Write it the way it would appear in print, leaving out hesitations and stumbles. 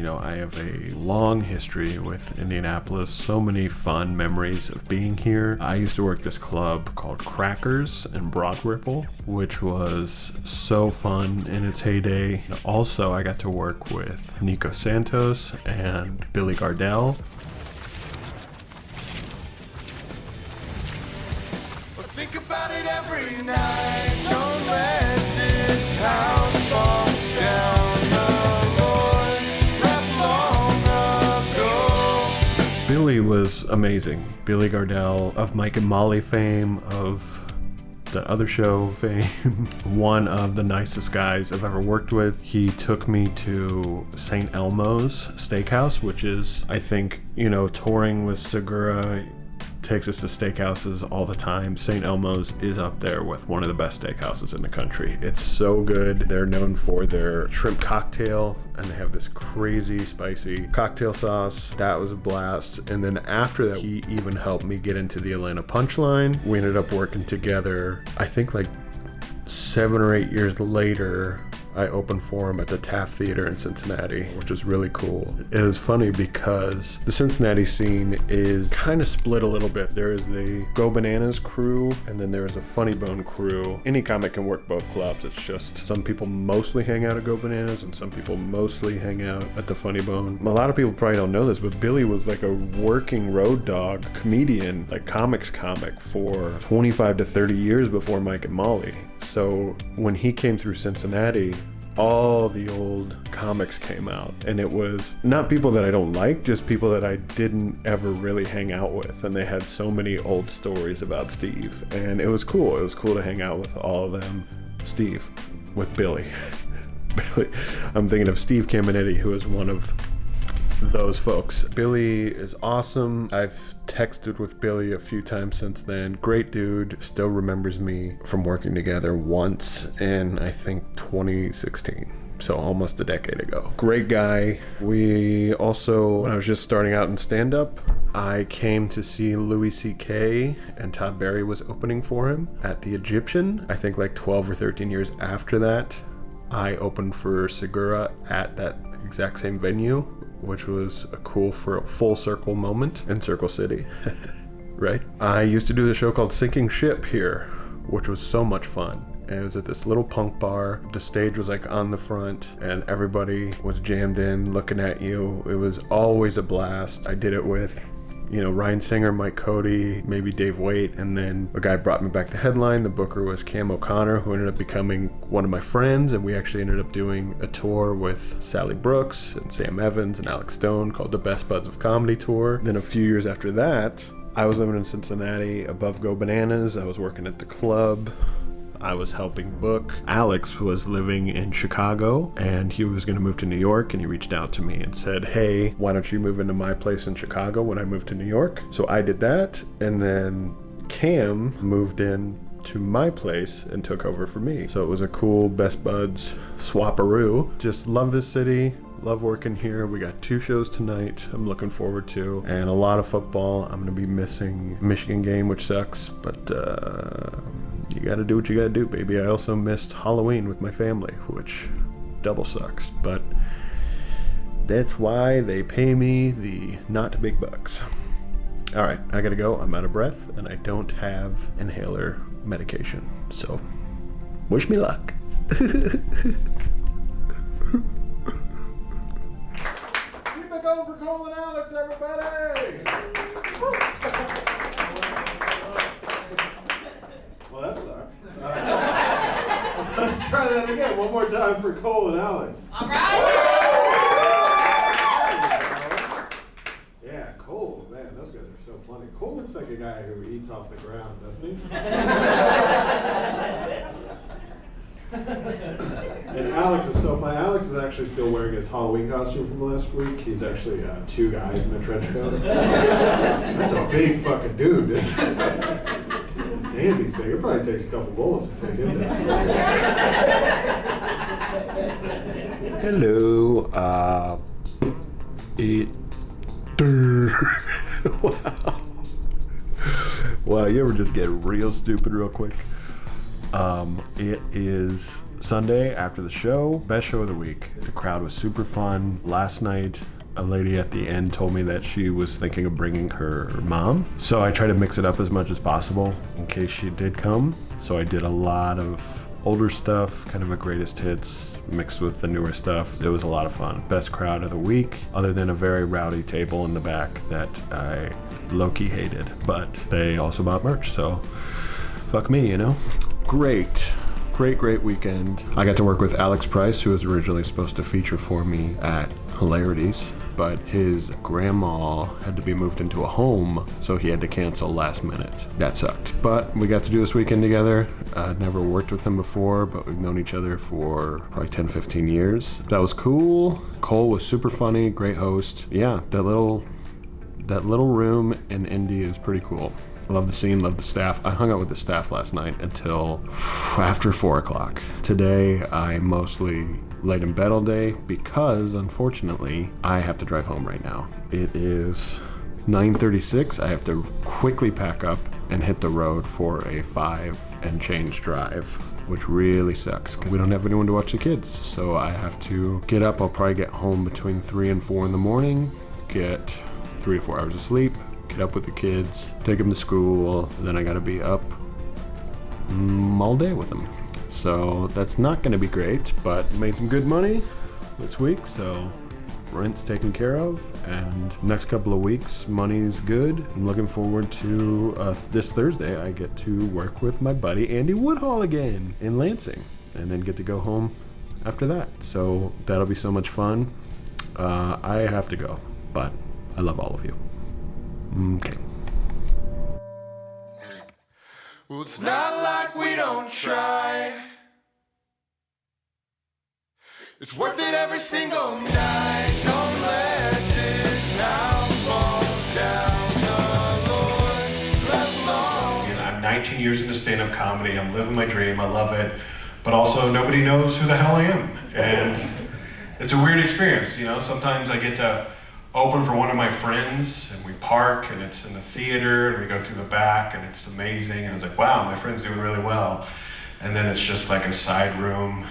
You know, I have a long history with Indianapolis, so many fun memories of being here. I used to work this club called Crackers in Broad Ripple, which was so fun in its heyday. Also, I got to work with Nico Santos and Billy Gardell. Think about it every night. Don't let this house fall down. The Lord left long ago. Billy was amazing. Billy Gardell of Mike and Molly fame, of the other show fame, one of the nicest guys I've ever worked with. He took me to St. Elmo's Steakhouse, which is, I think, you know, touring with Segura takes us to steakhouses all the time. St. Elmo's is up there with one of the best steakhouses in the country. It's so good. They're known for their shrimp cocktail, and they have this crazy spicy cocktail sauce. That was a blast. And then after that, he even helped me get into the Atlanta Punchline. We ended up working together, I think like 7 or 8 years later. I opened for him at the Taft Theater in Cincinnati, which was really cool. It was funny because the Cincinnati scene is kind of split a little bit. There is the Go Bananas crew, and then there is a Funny Bone crew. Any comic can work both clubs. It's just some people mostly hang out at Go Bananas, and some people mostly hang out at the Funny Bone. A lot of people probably don't know this, but Billy was like a working road dog comedian, like comics comic, for 25 to 30 years before Mike and Molly. So when he came through Cincinnati, all the old comics came out, and it was not people that I don't like, just people that I didn't ever really hang out with, and they had so many old stories about Steve, and it was cool. It was cool to hang out with all of them. Steve, with Billy. Billy. I'm thinking of Steve Caminetti, who is one of those folks. Billy is awesome. I've texted with Billy a few times since then. Great dude. Still remembers me from working together once in, I think, 2016. So almost a decade ago. Great guy. We also, when I was just starting out in stand-up, I came to see Louis C.K. and Todd Barry was opening for him at the Egyptian. I think like 12 or 13 years after that, I opened for Segura at that exact same venue, which was a cool for a full circle moment in Circle City, right? I used to do the show called Sinking Ship here, which was so much fun. And it was at this little punk bar. The stage was like on the front, and everybody was jammed in looking at you. It was always a blast. I did it with, you know, Ryan Singer, Mike Cody, maybe Dave Waite, and then a guy brought me back to headline. The booker was Cam O'Connor, who ended up becoming one of my friends, and we actually ended up doing a tour with Sally Brooks and Sam Evans and Alex Stone called the Best Buds of Comedy Tour. Then a few years after that, I was living in Cincinnati above Go Bananas. I was working at the club. I was helping book. Alex was living in Chicago, and he was going to move to New York, and he reached out to me and said, hey, why don't you move into my place in Chicago when I moved to New York? So I did that, and then Cam moved in to my place and took over for me. So it was a cool Best Buds swaparoo. Just love this city. Love working here. We got 2 shows tonight I'm looking forward to, and a lot of football. I'm going to be missing Michigan game, which sucks, but you got to do what you got to do, baby. I also missed Halloween with my family, which double sucks, but that's why they pay me the not big bucks. All right, I got to go. I'm out of breath, and I don't have inhaler medication, so wish me luck. Going for Cole and Alex, everybody! Well, that sucked. Let's try that again. One more time for Cole and Alex. All right. Yeah, Cole, man, those guys are so funny. Cole looks like a guy who eats off the ground, doesn't he? And Alex is so funny. Alex is actually still wearing his Halloween costume from last week. He's actually 2 guys in a trench coat. That's a big fucking dude, isn't it? Damn, he's big. It probably takes a couple bullets to take him down. Hello. Wow. Wow, you ever just get real stupid real quick? It is Sunday after the show, best show of the week. The crowd was super fun. Last night, a lady at the end told me that she was thinking of bringing her mom. So I try to mix it up as much as possible in case she did come. So I did a lot of older stuff, kind of a greatest hits mixed with the newer stuff. It was a lot of fun. Best crowd of the week, other than a very rowdy table in the back that I low-key hated. But they also bought merch, so fuck me, you know? Great weekend. I got to work with Alex Price, who was originally supposed to feature for me at Hilarities, but his grandma had to be moved into a home, so he had to cancel last minute. That sucked. But we got to do this weekend together. I'd never worked with him before, but we've known each other for probably 10, 15 years. That was cool. Cole was super funny, great host. Yeah, that little room in Indy is pretty cool. Love the scene, love the staff. I hung out with the staff last night until after 4 o'clock. Today, I mostly laid in bed all day because, unfortunately, I have to drive home right now. It is 9:36. I have to quickly pack up and hit the road for a 5 and change drive, which really sucks. We don't have anyone to watch the kids, so I have to get up. I'll probably get home between 3 and 4 in the morning, get 3 to 4 hours of sleep, get up with the kids, take them to school, and then I gotta be up all day with them. So that's not gonna be great, but made some good money this week, so rent's taken care of, and next couple of weeks, money's good. I'm looking forward to this Thursday, I get to work with my buddy Andy Woodhall again in Lansing, and then get to go home after that. So that'll be so much fun. I have to go, but I love all of you. Okay. Well, it's not like we don't try. It's worth it every single night. Don't let this house fall down. The Lord left long. I'm 19 years into stand-up comedy. I'm living my dream. I love it. But also, nobody knows who the hell I am. And it's a weird experience, you know? Sometimes I get to open for one of my friends, and we park, and it's in the theater, and we go through the back, and it's amazing, and it's like, wow, my friend's doing really well. And then it's just like a side room,